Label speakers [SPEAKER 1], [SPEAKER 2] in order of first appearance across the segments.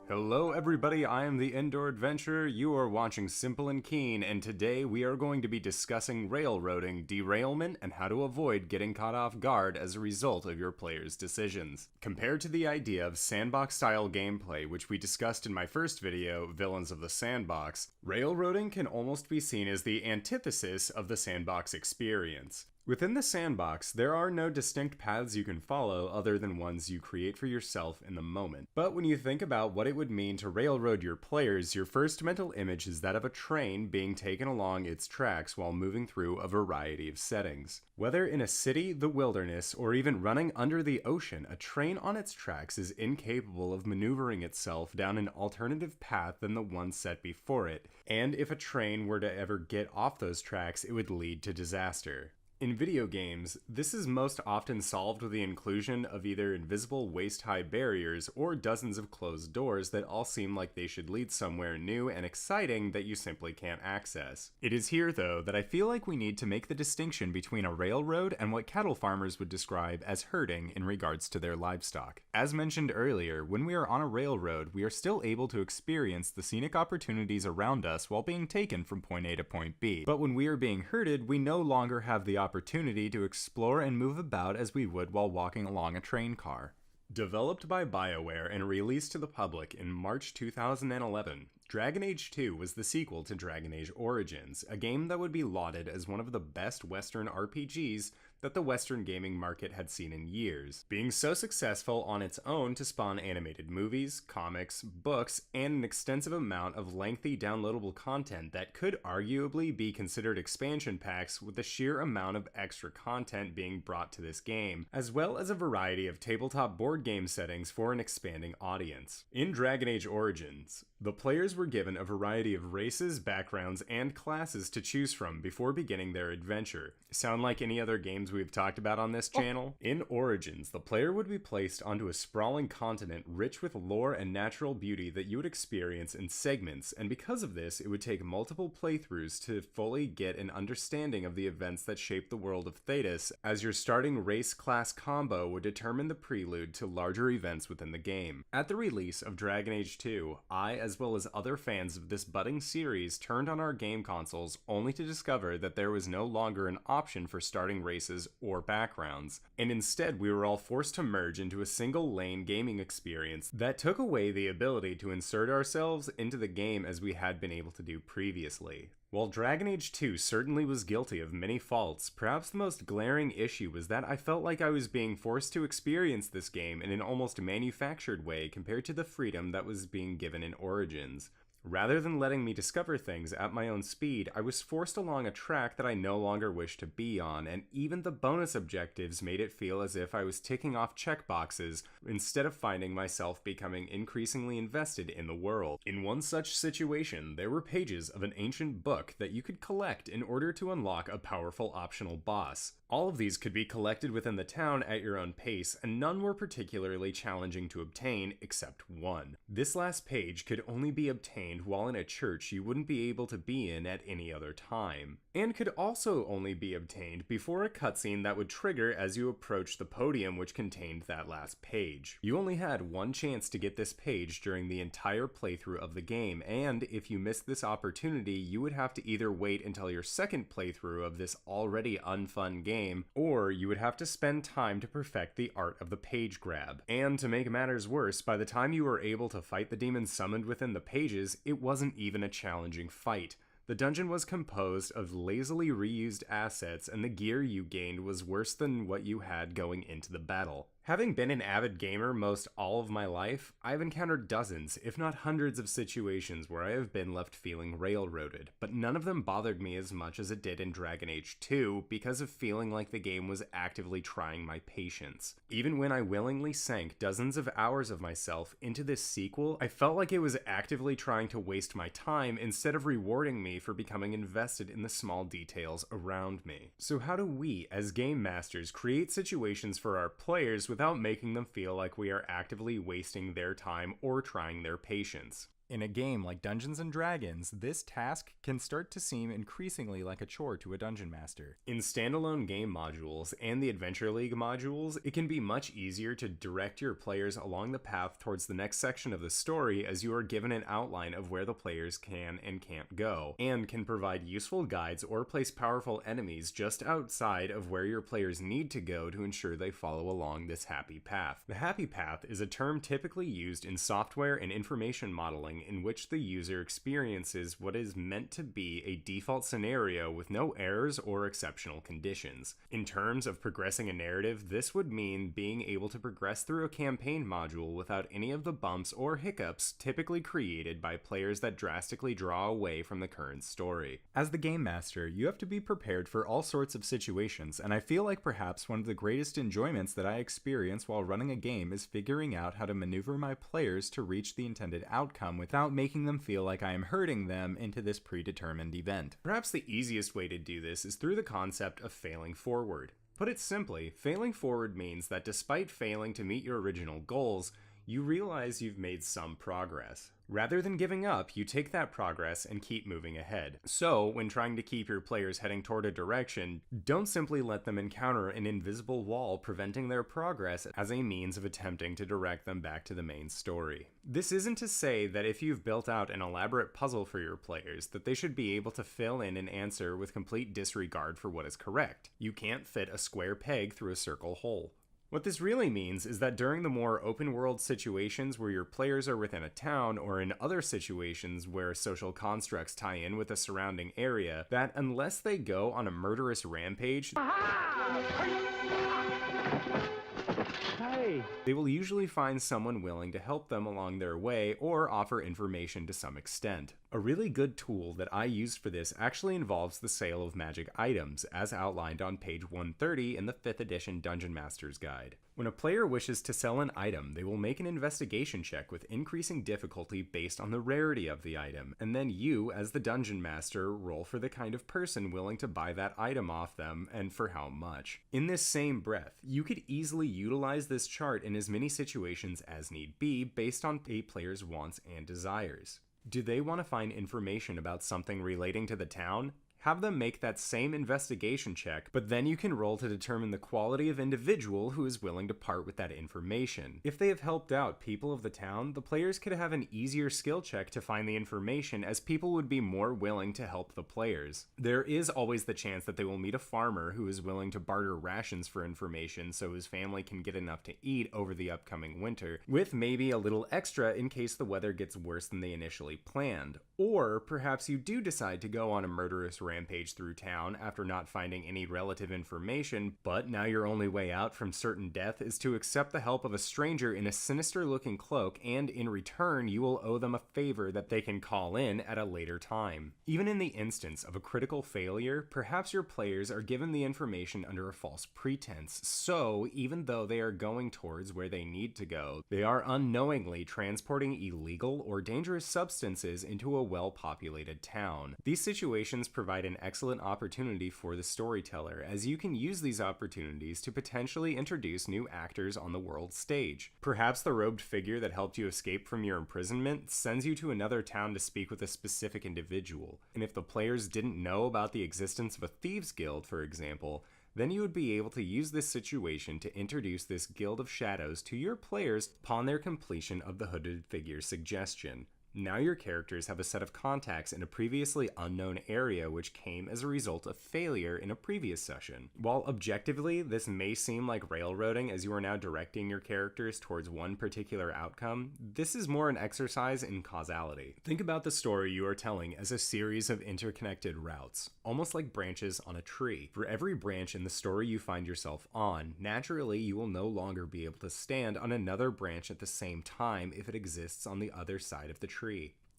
[SPEAKER 1] Hello everybody, I am the Indoor Adventurer, you are watching Simple and Keen, and today we are going to be discussing railroading, derailment, and how to avoid getting caught off guard as a result of your player's decisions. Compared to the idea of sandbox-style gameplay, which we discussed in my first video, Villains of the Sandbox, railroading can almost be seen as the antithesis of the sandbox experience. Within the sandbox, there are no distinct paths you can follow other than ones you create for yourself in the moment. But when you think about what it would mean to railroad your players, your first mental image is that of a train being taken along its tracks while moving through a variety of settings. Whether in a city, the wilderness, or even running under the ocean, a train on its tracks is incapable of maneuvering itself down an alternative path than the one set before it, and if a train were to ever get off those tracks, it would lead to disaster. In video games, this is most often solved with the inclusion of either invisible waist-high barriers or dozens of closed doors that all seem like they should lead somewhere new and exciting that you simply can't access. It is here, though, that I feel like we need to make the distinction between a railroad and what cattle farmers would describe as herding in regards to their livestock. As mentioned earlier, when we are on a railroad, we are still able to experience the scenic opportunities around us while being taken from point A to point B. But when we are being herded, we no longer have the opportunity to explore and move about as we would while walking along a train car. Developed by BioWare and released to the public in March 2011, Dragon Age 2 was the sequel to Dragon Age Origins, a game that would be lauded as one of the best Western RPGs that the Western gaming market had seen in years, being so successful on its own to spawn animated movies, comics, books, and an extensive amount of lengthy downloadable content that could arguably be considered expansion packs with the sheer amount of extra content being brought to this game, as well as a variety of tabletop board game settings for an expanding audience. In Dragon Age Origins, the players were given a variety of races, backgrounds, and classes to choose from before beginning their adventure. Sound like any other games we've talked about on this channel? In Origins, the player would be placed onto a sprawling continent rich with lore and natural beauty that you would experience in segments, and because of this, it would take multiple playthroughs to fully get an understanding of the events that shape the world of Thetis, as your starting race-class combo would determine the prelude to larger events within the game. At the release of Dragon Age 2, I, as well as other fans of this budding series, turned on our game consoles only to discover that there was no longer an option for starting races or backgrounds, and instead we were all forced to merge into a single lane gaming experience that took away the ability to insert ourselves into the game as we had been able to do previously. While Dragon Age 2 certainly was guilty of many faults, perhaps the most glaring issue was that I felt like I was being forced to experience this game in an almost manufactured way compared to the freedom that was being given in Origins. Rather than letting me discover things at my own speed, I was forced along a track that I no longer wished to be on, and even the bonus objectives made it feel as if I was ticking off checkboxes instead of finding myself becoming increasingly invested in the world. In one such situation, there were pages of an ancient book that you could collect in order to unlock a powerful optional boss. All of these could be collected within the town at your own pace, and none were particularly challenging to obtain except one. This last page could only be obtained while in a church you wouldn't be able to be in at any other time, and could also only be obtained before a cutscene that would trigger as you approach the podium which contained that last page. You only had one chance to get this page during the entire playthrough of the game, and if you missed this opportunity, you would have to either wait until your second playthrough of this already unfun game, or you would have to spend time to perfect the art of the page grab. And to make matters worse, by the time you were able to fight the demons summoned within the pages, it wasn't even a challenging fight. The dungeon was composed of lazily reused assets, and the gear you gained was worse than what you had going into the battle. Having been an avid gamer most all of my life, I've encountered dozens, if not hundreds of situations where I have been left feeling railroaded, but none of them bothered me as much as it did in Dragon Age 2 because of feeling like the game was actively trying my patience. Even when I willingly sank dozens of hours of myself into this sequel, I felt like it was actively trying to waste my time instead of rewarding me for becoming invested in the small details around me. So how do we, as game masters, create situations for our players without making them feel like we are actively wasting their time or trying their patience? In a game like Dungeons & Dragons, this task can start to seem increasingly like a chore to a dungeon master. In standalone game modules and the Adventure League modules, it can be much easier to direct your players along the path towards the next section of the story, as you are given an outline of where the players can and can't go, and can provide useful guides or place powerful enemies just outside of where your players need to go to ensure they follow along this happy path. The happy path is a term typically used in software and information modeling, in which the user experiences what is meant to be a default scenario with no errors or exceptional conditions. In terms of progressing a narrative, this would mean being able to progress through a campaign module without any of the bumps or hiccups typically created by players that drastically draw away from the current story. As the game master, you have to be prepared for all sorts of situations, and I feel like perhaps one of the greatest enjoyments that I experience while running a game is figuring out how to maneuver my players to reach the intended outcome without making them feel like I am herding them into this predetermined event. Perhaps the easiest way to do this is through the concept of failing forward. Put it simply, failing forward means that despite failing to meet your original goals, you realize you've made some progress. Rather than giving up, you take that progress and keep moving ahead. So, when trying to keep your players heading toward a direction, don't simply let them encounter an invisible wall preventing their progress as a means of attempting to direct them back to the main story. This isn't to say that if you've built out an elaborate puzzle for your players, that they should be able to fill in an answer with complete disregard for what is correct. You can't fit a square peg through a circle hole. What this really means is that during the more open-world situations where your players are within a town, or in other situations where social constructs tie in with the surrounding area, that unless they go on a murderous rampage, they will usually find someone willing to help them along their way or offer information to some extent. A really good tool that I used for this actually involves the sale of magic items, as outlined on page 130 in the 5th edition Dungeon Master's Guide. When a player wishes to sell an item, they will make an investigation check with increasing difficulty based on the rarity of the item, and then you, as the Dungeon Master, roll for the kind of person willing to buy that item off them and for how much. In this same breath, you could easily utilize this chart in as many situations as need be based on a player's wants and desires. Do they want to find information about something relating to the town? Have them make that same investigation check, but then you can roll to determine the quality of individual who is willing to part with that information. If they have helped out people of the town, the players could have an easier skill check to find the information, as people would be more willing to help the players. There is always the chance that they will meet a farmer who is willing to barter rations for information so his family can get enough to eat over the upcoming winter, with maybe a little extra in case the weather gets worse than they initially planned. Or perhaps you do decide to go on a murderous rampage through town after not finding any relative information, but now your only way out from certain death is to accept the help of a stranger in a sinister-looking cloak, and in return you will owe them a favor that they can call in at a later time. Even in the instance of a critical failure, perhaps your players are given the information under a false pretense, so even though they are going towards where they need to go, they are unknowingly transporting illegal or dangerous substances into a well-populated town. These situations provide an excellent opportunity for the storyteller, as you can use these opportunities to potentially introduce new actors on the world stage. Perhaps the robed figure that helped you escape from your imprisonment sends you to another town to speak with a specific individual, and if the players didn't know about the existence of a thieves guild, for example, then you would be able to use this situation to introduce this Guild of Shadows to your players upon their completion of the hooded figure's suggestion. Now your characters have a set of contacts in a previously unknown area which came as a result of failure in a previous session. While objectively this may seem like railroading, as you are now directing your characters towards one particular outcome, this is more an exercise in causality. Think about the story you are telling as a series of interconnected routes, almost like branches on a tree. For every branch in the story you find yourself on, naturally you will no longer be able to stand on another branch at the same time if it exists on the other side of the tree.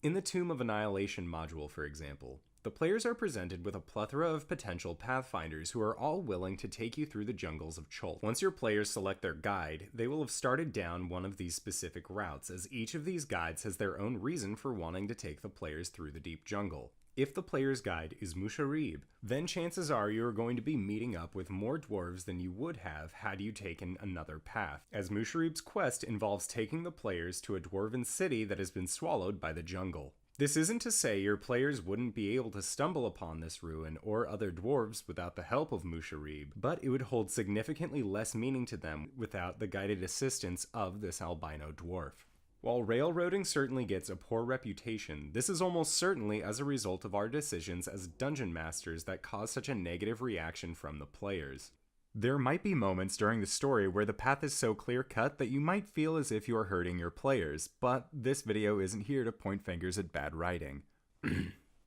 [SPEAKER 1] In the Tomb of Annihilation module, for example, the The players are presented with a plethora of potential pathfinders who are all willing to take you through the jungles of Chult. Once your players select their guide, they will have started down one of these specific routes, as each of these guides has their own reason for wanting to take the players through the deep jungle. If the player's guide is Musharib, then chances are you are going to be meeting up with more dwarves than you would have had you taken another path, as Musharib's quest involves taking the players to a dwarven city that has been swallowed by the jungle. This isn't to say your players wouldn't be able to stumble upon this ruin or other dwarves without the help of Musharib, but it would hold significantly less meaning to them without the guided assistance of this albino dwarf. While railroading certainly gets a poor reputation, this is almost certainly as a result of our decisions as dungeon masters that cause such a negative reaction from the players. There might be moments during the story where the path is so clear-cut that you might feel as if you are hurting your players, but this video isn't here to point fingers at bad writing.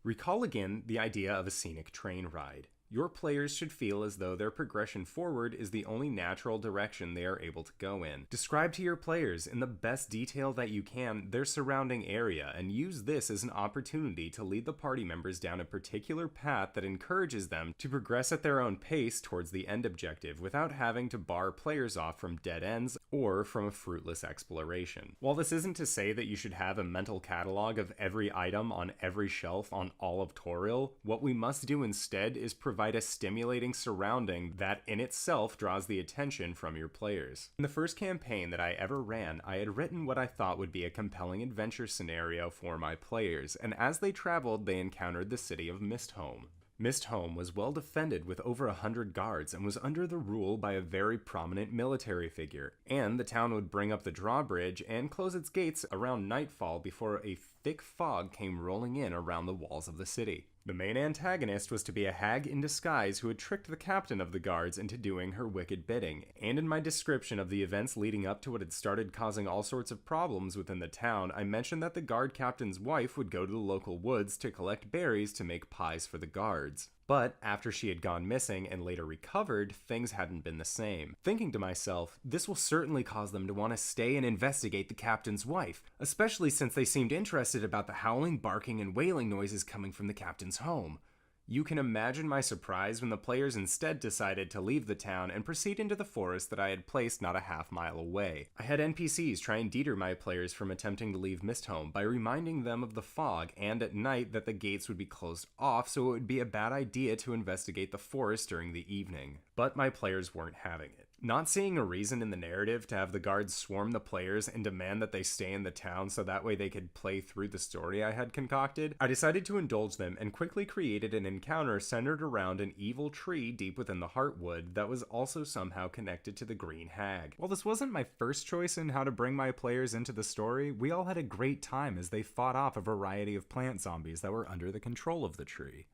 [SPEAKER 1] Recall again the idea of a scenic train ride. Your players should feel as though their progression forward is the only natural direction they are able to go in. Describe to your players in the best detail that you can their surrounding area, and use this as an opportunity to lead the party members down a particular path that encourages them to progress at their own pace towards the end objective without having to bar players off from dead ends or from a fruitless exploration. While this isn't to say that you should have a mental catalog of every item on every shelf on all of Toril, what we must do instead is provide a stimulating surrounding that in itself draws the attention from your players. In the first campaign that I ever ran, I had written what I thought would be a compelling adventure scenario for my players, and as they traveled, they encountered the city of Mistholm. Mistholm was well defended with over 100 guards and was under the rule by a very prominent military figure, and the town would bring up the drawbridge and close its gates around nightfall before a thick fog came rolling in around the walls of the city. The main antagonist was to be a hag in disguise who had tricked the captain of the guards into doing her wicked bidding, and in my description of the events leading up to what had started causing all sorts of problems within the town, I mentioned that the guard captain's wife would go to the local woods to collect berries to make pies for the guards. But after she had gone missing and later recovered, things hadn't been the same. Thinking to myself, this will certainly cause them to want to stay and investigate the captain's wife, especially since they seemed interested about the howling, barking, and wailing noises coming from the captain's home. You can imagine my surprise when the players instead decided to leave the town and proceed into the forest that I had placed not a half-mile away. I had NPCs try and deter my players from attempting to leave Mistholm by reminding them of the fog and at night that the gates would be closed off, so it would be a bad idea to investigate the forest during the evening. But my players weren't having it. Not seeing a reason in the narrative to have the guards swarm the players and demand that they stay in the town so that way they could play through the story I had concocted, I decided to indulge them and quickly created an encounter centered around an evil tree deep within the Heartwood that was also somehow connected to the Green Hag. While this wasn't my first choice in how to bring my players into the story, we all had a great time as they fought off a variety of plant zombies that were under the control of the tree.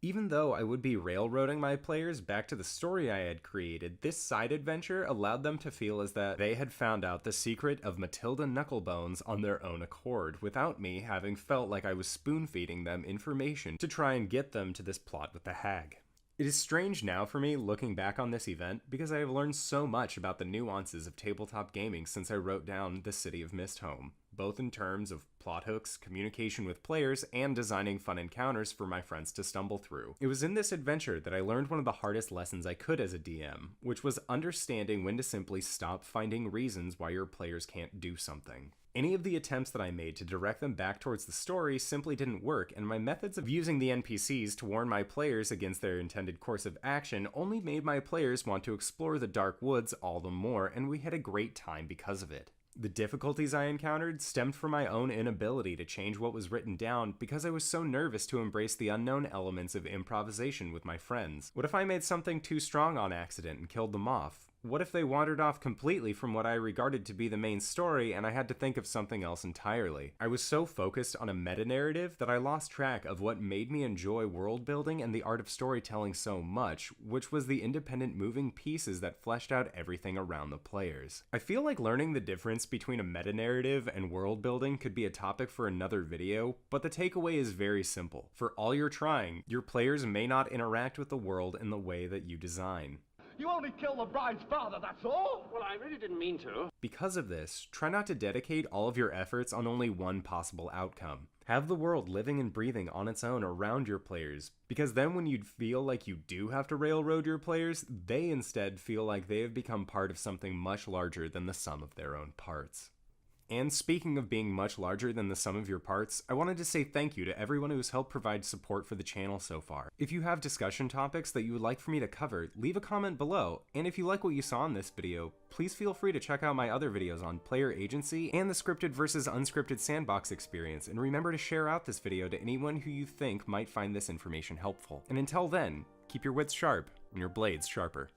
[SPEAKER 1] Even though I would be railroading my players back to the story I had created, this side adventure allowed them to feel as that they had found out the secret of Matilda Knucklebones on their own accord, without me having felt like I was spoon-feeding them information to try and get them to this plot with the hag. It is strange now for me looking back on this event because I have learned so much about the nuances of tabletop gaming since I wrote down The City of Mistholm, both in terms of plot hooks, communication with players, and designing fun encounters for my friends to stumble through. It was in this adventure that I learned one of the hardest lessons I could as a DM, which was understanding when to simply stop finding reasons why your players can't do something. Any of the attempts that I made to direct them back towards the story simply didn't work, and my methods of using the NPCs to warn my players against their intended course of action only made my players want to explore the dark woods all the more, and we had a great time because of it. The difficulties I encountered stemmed from my own inability to change what was written down because I was so nervous to embrace the unknown elements of improvisation with my friends. What if I made something too strong on accident and killed them off? What if they wandered off completely from what I regarded to be the main story and I had to think of something else entirely? I was so focused on a meta-narrative that I lost track of what made me enjoy world building and the art of storytelling so much, which was the independent moving pieces that fleshed out everything around the players. I feel like learning the difference between a meta-narrative and world building could be a topic for another video, but the takeaway is very simple. For all you're trying, your players may not interact with the world in the way that you design.
[SPEAKER 2] You only killed the bride's father, that's all?
[SPEAKER 3] Well, I really didn't mean to.
[SPEAKER 1] Because of this, try not to dedicate all of your efforts on only one possible outcome. Have the world living and breathing on its own around your players, because then when you'd feel like you do have to railroad your players, they instead feel like they have become part of something much larger than the sum of their own parts. And speaking of being much larger than the sum of your parts, I wanted to say thank you to everyone who has helped provide support for the channel so far. If you have discussion topics that you would like for me to cover, leave a comment below, and if you like what you saw in this video, please feel free to check out my other videos on player agency and the scripted versus unscripted sandbox experience, and remember to share out this video to anyone who you think might find this information helpful. And until then, keep your wits sharp and your blades sharper.